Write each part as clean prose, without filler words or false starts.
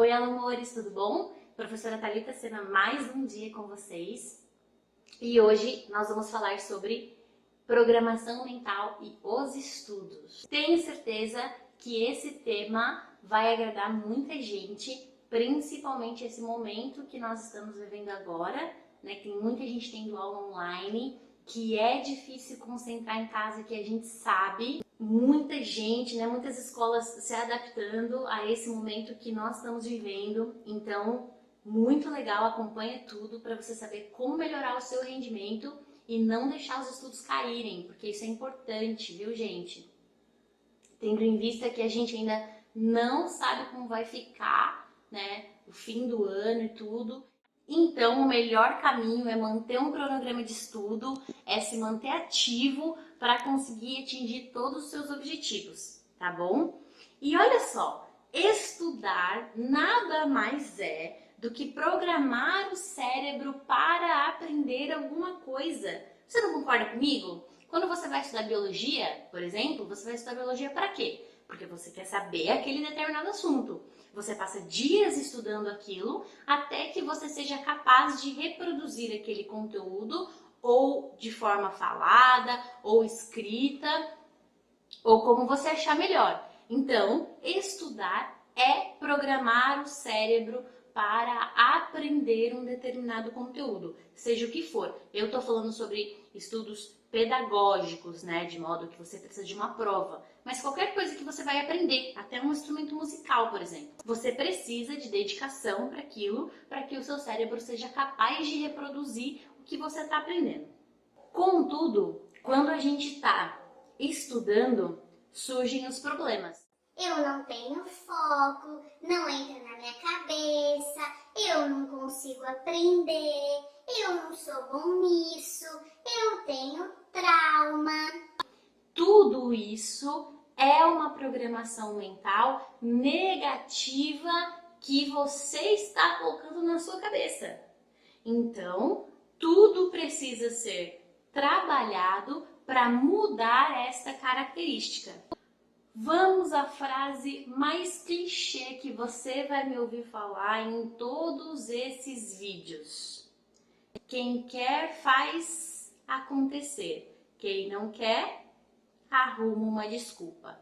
Oi, amores, tudo bom? Professora Thalita Sena, mais um dia com vocês. E hoje nós vamos falar sobre programação mental e os estudos. Tenho certeza que esse tema vai agradar muita gente, principalmente esse momento que nós estamos vivendo agora, né? Tem muita gente tendo aula online, que é difícil concentrar em casa, que a gente sabe. Muita gente, né? Muitas escolas se adaptando a esse momento que nós estamos vivendo. Então, muito legal, acompanha tudo para você saber como melhorar o seu rendimento e não deixar os estudos caírem, porque isso é importante, viu, gente? Tendo em vista que a gente ainda não sabe como vai ficar, né, o fim do ano e tudo. Então, o melhor caminho é manter um cronograma de estudo, é se manter ativo para conseguir atingir todos os seus objetivos, tá bom? E olha só, estudar nada mais é do que programar o cérebro para aprender alguma coisa. Você não concorda comigo? Quando você vai estudar biologia, por exemplo, você vai estudar biologia para quê? Porque você quer saber aquele determinado assunto. Você passa dias estudando aquilo até que você seja capaz de reproduzir aquele conteúdo ou de forma falada, ou escrita, ou como você achar melhor. Então, estudar é programar o cérebro para aprender um determinado conteúdo, seja o que for. Eu estou falando sobre estudos pedagógicos, né, de modo que você precisa de uma prova, mas qualquer coisa que você vai aprender, até um instrumento musical, por exemplo, você precisa de dedicação para aquilo, para que o seu cérebro seja capaz de reproduzir o que você está aprendendo. Contudo, quando a gente está estudando, surgem os problemas. Eu não tenho foco, não entra na minha cabeça, eu não consigo aprender, eu não sou bom nisso, eu tenho trauma. Tudo isso é uma programação mental negativa que você está colocando na sua cabeça. Então, tudo precisa ser trabalhado para mudar esta característica. Vamos à frase mais clichê que você vai me ouvir falar em todos esses vídeos. Quem quer faz acontecer. Quem não quer, arruma uma desculpa.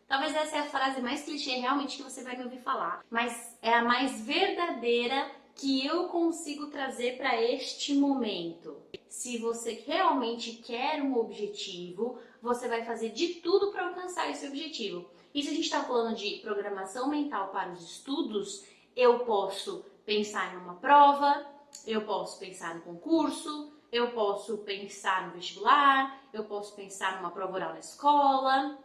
Talvez essa é a frase mais clichê realmente que você vai me ouvir falar, mas é a mais verdadeira que eu consigo trazer para este momento. Se você realmente quer um objetivo, você vai fazer de tudo para alcançar esse objetivo. E se a gente está falando de programação mental para os estudos, eu posso pensar em uma prova, eu posso pensar no concurso, eu posso pensar no vestibular, eu posso pensar numa prova oral na escola,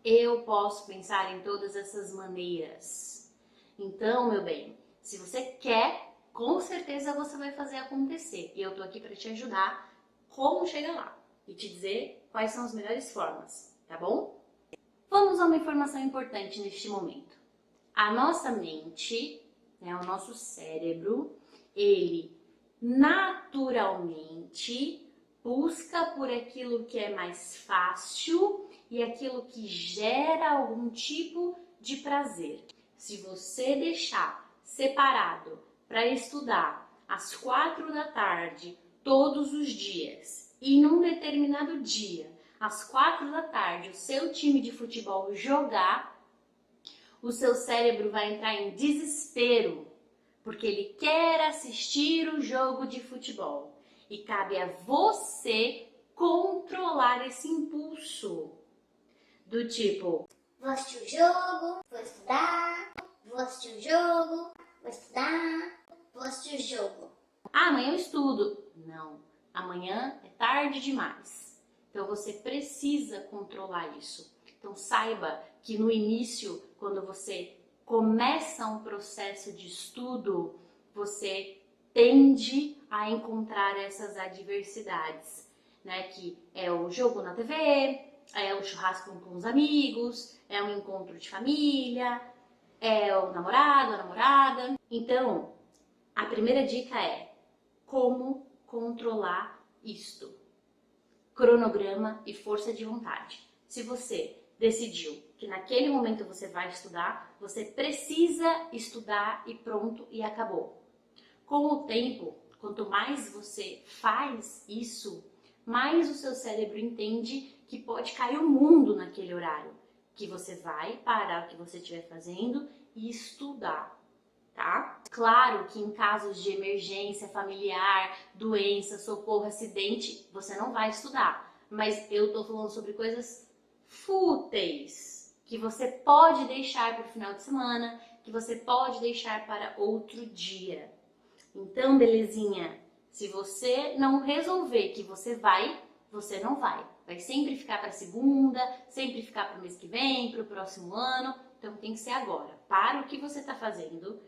eu posso pensar em todas essas maneiras. Então, meu bem, se você quer, com certeza você vai fazer acontecer. E eu tô aqui para te ajudar como chegar lá e te dizer quais são as melhores formas, tá bom? Vamos a uma informação importante neste momento. A nossa mente, né, o nosso cérebro, ele naturalmente busca por aquilo que é mais fácil e aquilo que gera algum tipo de prazer. Se você deixar separado para estudar às 4 da tarde todos os dias e num determinado dia, às 4 da tarde, o seu time de futebol jogar, o seu cérebro vai entrar em desespero, porque ele quer assistir o jogo de futebol. E cabe a você controlar esse impulso. Do tipo, Vou assistir o jogo, vou estudar, vou assistir o jogo, vou estudar, vou assistir o jogo. amanhã eu estudo. Não, amanhã é tarde demais. Então você precisa controlar isso. Então saiba que no início, quando você começa um processo de estudo, você tende a encontrar essas adversidades, né? Que é o jogo na TV, é o churrasco com os amigos, é um encontro de família, é o namorado, a namorada. Então, a primeira dica é como controlar isto. Cronograma e força de vontade. Se você decidiu que naquele momento você vai estudar, você precisa estudar e pronto, e acabou. Com o tempo, quanto mais você faz isso, mais o seu cérebro entende que pode cair o mundo naquele horário, que você vai parar o que você estiver fazendo e estudar, tá? Claro que em casos de emergência familiar, doença, socorro, acidente, você não vai estudar, mas eu tô falando sobre coisas fúteis, que você pode deixar para o final de semana, que você pode deixar para outro dia. Então, belezinha, se você não resolver que você não vai. Vai sempre ficar para segunda, sempre ficar para o mês que vem, para o próximo ano. Então, tem que ser agora. Para o que você está fazendo,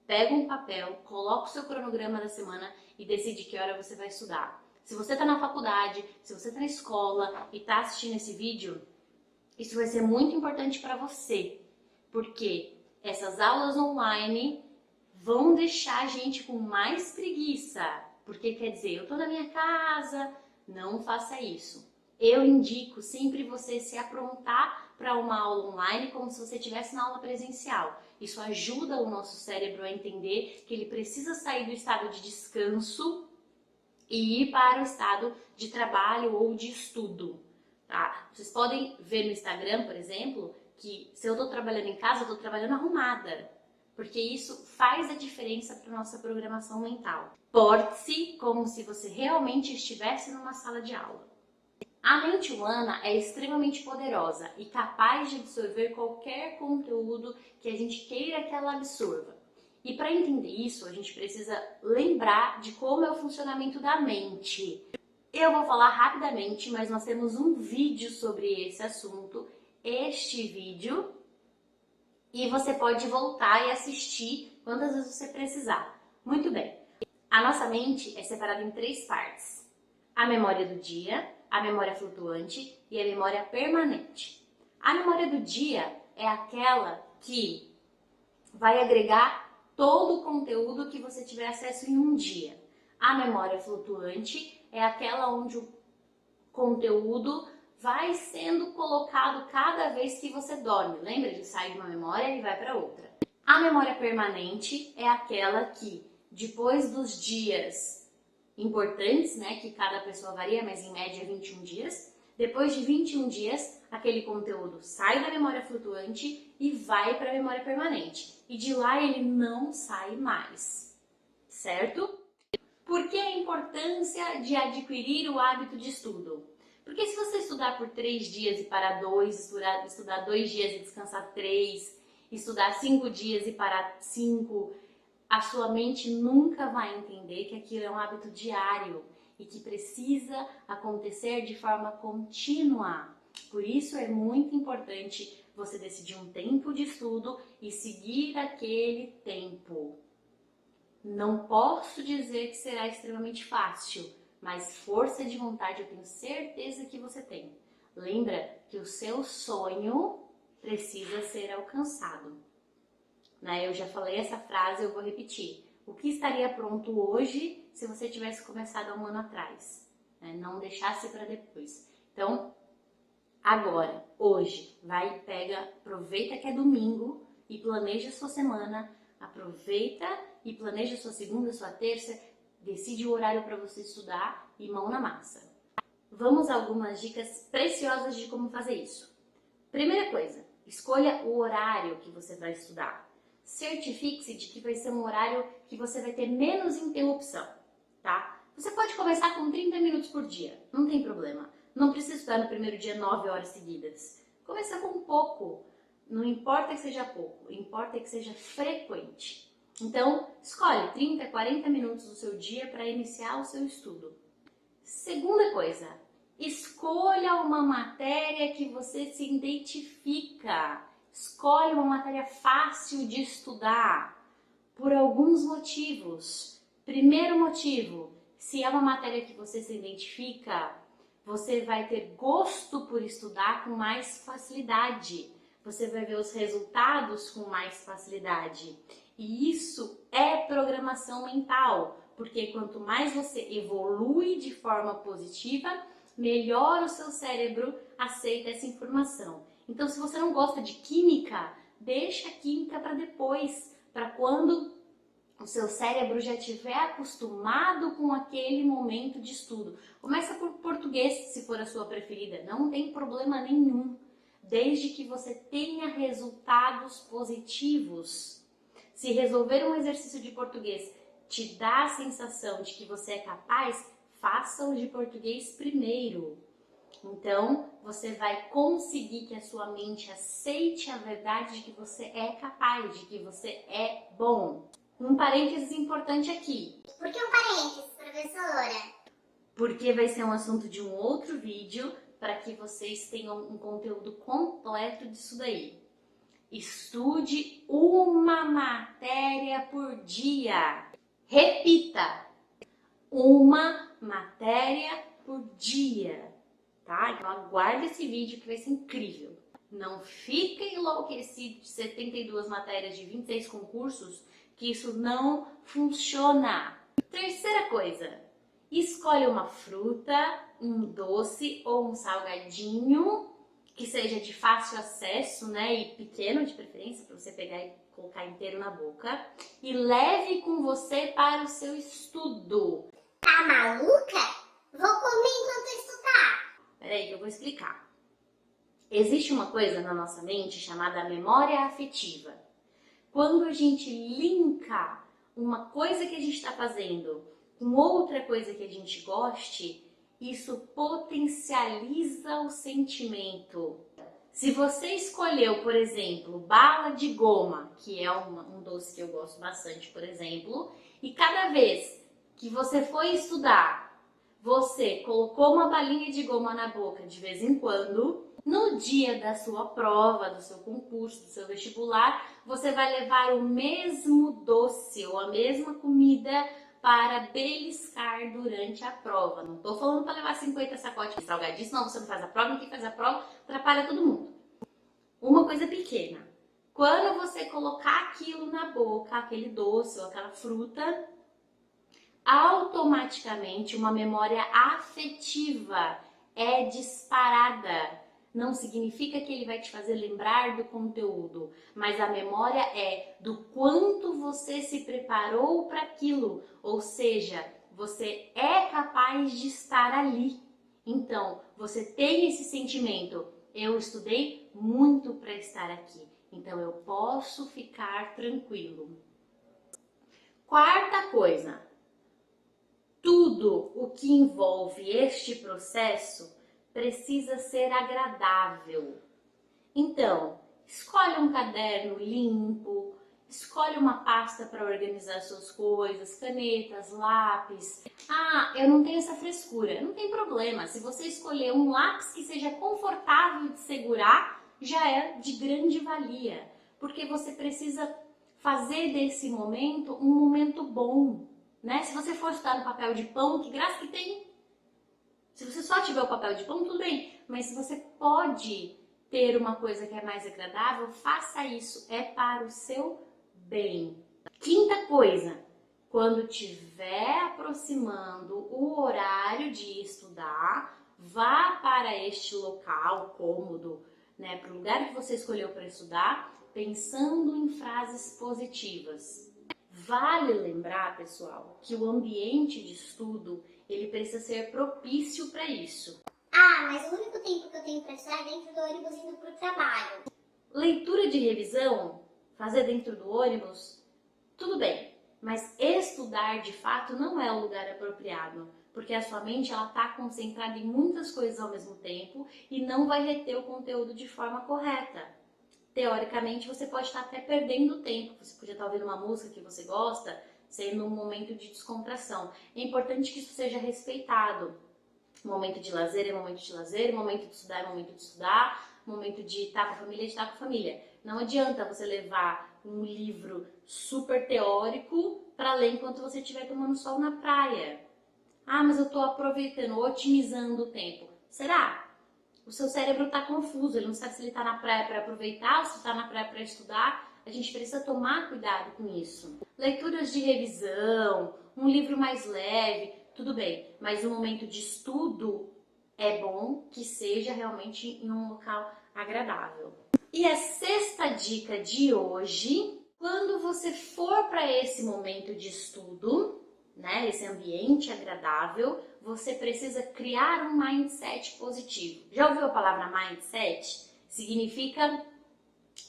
pega um papel, coloca o seu cronograma da semana e decide que hora você vai estudar. Se você está na faculdade, se você está na escola e está assistindo esse vídeo, isso vai ser muito importante para você, porque essas aulas online vão deixar a gente com mais preguiça, porque quer dizer, eu tô na minha casa, não faça isso. Eu indico sempre você se aprontar para uma aula online como se você estivesse na aula presencial. Isso ajuda o nosso cérebro a entender que ele precisa sair do estado de descanso e ir para o estado de trabalho ou de estudo, tá? Vocês podem ver no Instagram, por exemplo, que se eu tô trabalhando em casa, eu tô trabalhando arrumada, porque isso faz a diferença para nossa programação mental. Porte-se como se você realmente estivesse numa sala de aula. A mente humana é extremamente poderosa e capaz de absorver qualquer conteúdo que a gente queira que ela absorva. E para entender isso, a gente precisa lembrar de como é o funcionamento da mente. Eu vou falar rapidamente, mas nós temos um vídeo sobre esse assunto, este vídeo, e você pode voltar e assistir quantas vezes você precisar. Muito bem. A nossa mente é separada em 3 partes. A memória do dia, a memória flutuante e a memória permanente. A memória do dia é aquela que vai agregar todo o conteúdo que você tiver acesso em um dia. A memória flutuante é aquela onde o conteúdo vai sendo colocado cada vez que você dorme. Lembra? Ele sai de uma memória e vai para outra. A memória permanente é aquela que, depois dos dias importantes, né, que cada pessoa varia, mas em média 21 dias, depois de 21 dias, aquele conteúdo sai da memória flutuante e vai para a memória permanente. E de lá ele não sai mais, certo? Por que a importância de adquirir o hábito de estudo? Porque se você estudar por 3 dias e parar 2, estudar 2 dias e descansar 3, estudar 5 dias e parar 5, a sua mente nunca vai entender que aquilo é um hábito diário e que precisa acontecer de forma contínua. Por isso é muito importante você decidir um tempo de estudo e seguir aquele tempo. Não posso dizer que será extremamente fácil, mas força de vontade eu tenho certeza que você tem. Lembra que o seu sonho precisa ser alcançado. Eu já falei essa frase, eu vou repetir. O que estaria pronto hoje se você tivesse começado há um ano atrás? Não deixasse para depois. Então, agora, hoje, aproveita que é domingo e planeja a sua semana, aproveita e planeja a sua segunda, sua terça, decide o horário para você estudar e mão na massa. Vamos a algumas dicas preciosas de como fazer isso. Primeira coisa, escolha o horário que você vai estudar. Certifique-se de que vai ser um horário que você vai ter menos interrupção, tá? Você pode começar com 30 minutos por dia, não tem problema. Não precisa estudar no primeiro dia 9 horas seguidas. Começa com pouco, não importa que seja pouco, importa que seja frequente. Então, escolhe 30, 40 minutos do seu dia para iniciar o seu estudo. Segunda coisa, escolha uma matéria que você se identifica. Escolhe uma matéria fácil de estudar por alguns motivos. Primeiro motivo, se é uma matéria que você se identifica, você vai ter gosto por estudar com mais facilidade. Você vai ver os resultados com mais facilidade. E isso é programação mental, porque quanto mais você evolui de forma positiva, melhor o seu cérebro aceita essa informação. Então, se você não gosta de química, deixa a química para depois, para quando o seu cérebro já estiver acostumado com aquele momento de estudo. Começa por português, se for a sua preferida, não tem problema nenhum, desde que você tenha resultados positivos. Se resolver um exercício de português te dá a sensação de que você é capaz, faça o de português primeiro. Então, você vai conseguir que a sua mente aceite a verdade de que você é capaz, de que você é bom. Um parênteses importante aqui. Por que um parênteses, professora? Porque vai ser um assunto de um outro vídeo para que vocês tenham um conteúdo completo disso daí. Estude uma matéria por dia. Repita! Uma matéria por dia. Tá? Então aguarde esse vídeo que vai ser incrível. Não fique enlouquecido de 72 matérias de 26 concursos, que isso não funciona. Terceira coisa, escolhe uma fruta, um doce ou um salgadinho que seja de fácil acesso, né, e pequeno de preferência, para você pegar e colocar inteiro na boca, e leve com você para o seu estudo. Tá maluca? Vou comer enquanto eu estudar. Peraí que eu vou explicar. Existe uma coisa na nossa mente chamada memória afetiva. Quando a gente linka uma coisa que a gente está fazendo com outra coisa que a gente goste, isso potencializa o sentimento. Se você escolheu, por exemplo, bala de goma, que é um doce que eu gosto bastante, por exemplo, e cada vez que você foi estudar, você colocou uma balinha de goma na boca de vez em quando, no dia da sua prova, do seu concurso, do seu vestibular, você vai levar o mesmo doce ou a mesma comida para beliscar durante a prova. Não estou falando para levar 50 sacotes de salgadinho, senão você não faz a prova, e quem faz a prova atrapalha todo mundo. Uma coisa pequena. Quando você colocar aquilo na boca, aquele doce ou aquela fruta, automaticamente uma memória afetiva é disparada. Não significa que ele vai te fazer lembrar do conteúdo, mas a memória é do quanto você se preparou para aquilo, ou seja, você é capaz de estar ali. Então, você tem esse sentimento, eu estudei muito para estar aqui, então eu posso ficar tranquilo. Quarta coisa, tudo o que envolve este processo precisa ser agradável. Então, escolhe um caderno limpo, escolhe uma pasta para organizar suas coisas, canetas, lápis. Ah, eu não tenho essa frescura. Não tem problema. Se você escolher um lápis que seja confortável de segurar, já é de grande valia. Porque você precisa fazer desse momento um momento bom. Né? Se você for estudar no papel de pão, que graça que tem. Se você só tiver o papel de pão, tudo bem. Mas se você pode ter uma coisa que é mais agradável, faça isso. É para o seu bem. Quinta coisa, quando estiver aproximando o horário de estudar, vá para este local cômodo, né, para o lugar que você escolheu para estudar, pensando em frases positivas. Vale lembrar, pessoal, que o ambiente de estudo ele precisa ser propício para isso. Ah, mas o único tempo que eu tenho para estudar é dentro do ônibus indo para o trabalho. Leitura de revisão, fazer dentro do ônibus, tudo bem. Mas estudar de fato não é o lugar apropriado, porque a sua mente está concentrada em muitas coisas ao mesmo tempo e não vai reter o conteúdo de forma correta. Teoricamente, você pode estar até perdendo tempo. Você podia estar ouvindo uma música que você gosta, sendo um momento de descontração. É importante que isso seja respeitado. Momento de lazer é momento de lazer, momento de estudar é momento de estudar, momento de estar com a família é de estar com a família. Não adianta você levar um livro super teórico para ler enquanto você estiver tomando sol na praia. Ah, mas eu estou aproveitando, otimizando o tempo. Será? O seu cérebro está confuso, ele não sabe se ele está na praia para aproveitar ou se está na praia para estudar. A gente precisa tomar cuidado com isso. Leituras de revisão, um livro mais leve, tudo bem. Mas um momento de estudo é bom que seja realmente em um local agradável. E a sexta dica de hoje, quando você for para esse momento de estudo, né, esse ambiente agradável, você precisa criar um mindset positivo. Já ouviu a palavra mindset? Significa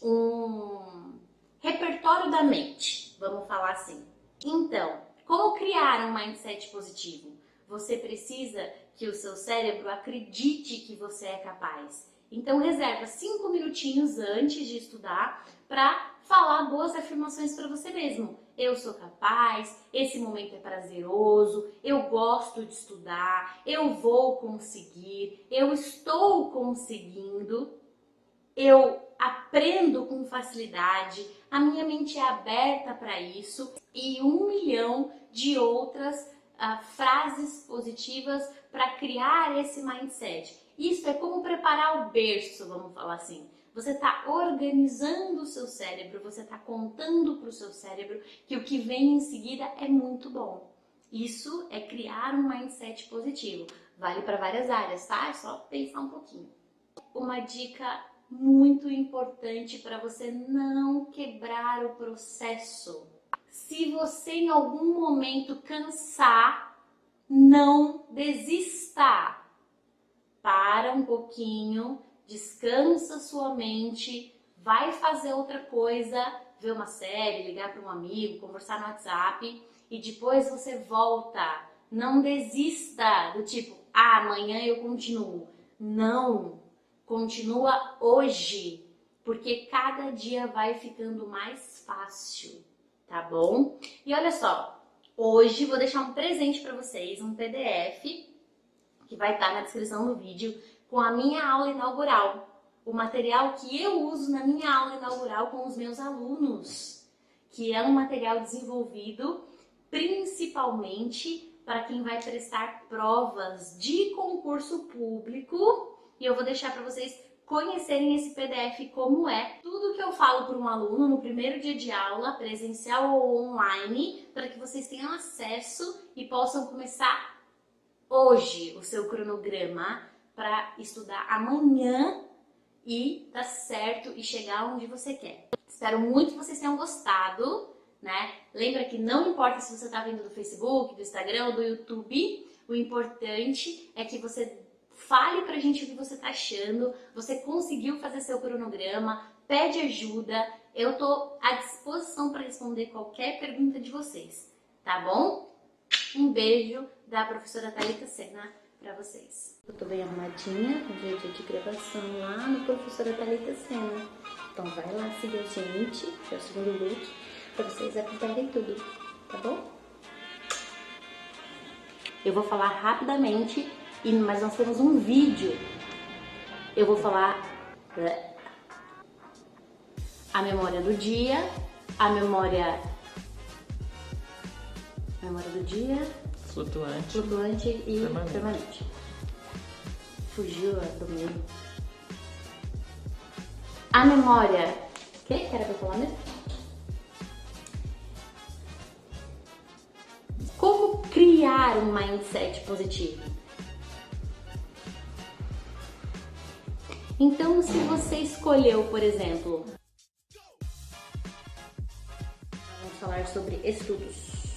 um repertório da mente, vamos falar assim. Então, como criar um mindset positivo? Você precisa que o seu cérebro acredite que você é capaz. Então, reserva 5 minutinhos antes de estudar para falar boas afirmações para você mesmo. Eu sou capaz, esse momento é prazeroso, eu gosto de estudar, eu vou conseguir, eu estou conseguindo, eu aprendo com facilidade, a minha mente é aberta para isso e 1 milhão de outras frases positivas para criar esse mindset. Isso é como preparar o berço, vamos falar assim. Você está organizando o seu cérebro, você está contando para o seu cérebro que o que vem em seguida é muito bom. Isso é criar um mindset positivo. Vale para várias áreas, tá? É só pensar um pouquinho. Uma dica muito importante para você não quebrar o processo. Se você em algum momento cansar, não desista. Para um pouquinho, descansa sua mente, vai fazer outra coisa, ver uma série, ligar para um amigo, conversar no WhatsApp e depois você volta. Não desista do tipo, amanhã eu continuo. Não, continua hoje, porque cada dia vai ficando mais fácil, tá bom? E olha só, hoje vou deixar um presente para vocês, um PDF que vai estar na descrição do vídeo com a minha aula inaugural, o material que eu uso na minha aula inaugural com os meus alunos, que é um material desenvolvido principalmente para quem vai prestar provas de concurso público, e eu vou deixar para vocês conhecerem esse PDF como é, tudo que eu falo para um aluno no primeiro dia de aula, presencial ou online, para que vocês tenham acesso e possam começar hoje o seu cronograma para estudar amanhã e dar certo e chegar onde você quer. Espero muito que vocês tenham gostado, né? Lembra que não importa se você está vendo do Facebook, do Instagram ou do YouTube, o importante é que você fale pra gente o que você tá achando, você conseguiu fazer seu cronograma, pede ajuda, eu tô à disposição para responder qualquer pergunta de vocês, tá bom? Um beijo da professora Thalita Sena para vocês. Eu tô bem arrumadinha, hoje é dia de gravação lá no professora Thalita Sena. Então vai lá seguir a gente, que é o segundo look, para vocês acompanharem tudo, tá bom? Eu vou falar rapidamente, mas nós temos um vídeo. Eu vou falar a memória do dia, a memória do dia, flutuante e permanente. Fugiu do meio. A memória, o que era pra falar mesmo? Como criar um mindset positivo? Então, se você escolheu, por exemplo, vamos falar sobre estudos.